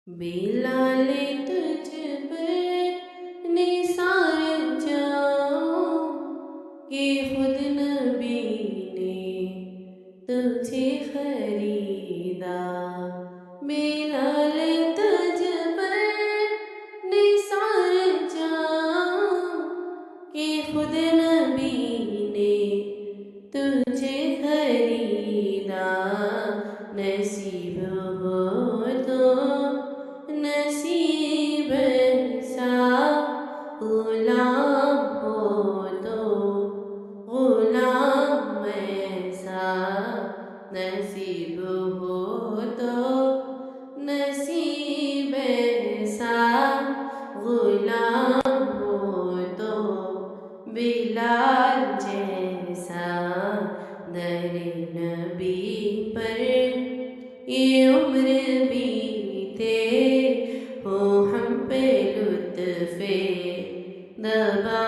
बिलाल तुझ पर निसार जाऊं कि खुद नबी ने तुझे खरीदा। बिलाल तुझ पर निसार जाऊं कि खुद नबी ने तुझे खरीदा। नसीब हो तो नसीब सा गुलाम हो तो गुलाम ऐसा। नसीब हो तो नसीब ऐसा गुलाम हो तो बिलाल जैसा। दर नबी पर ये उम्र बीते हो हम पे लुत्फ़े दबा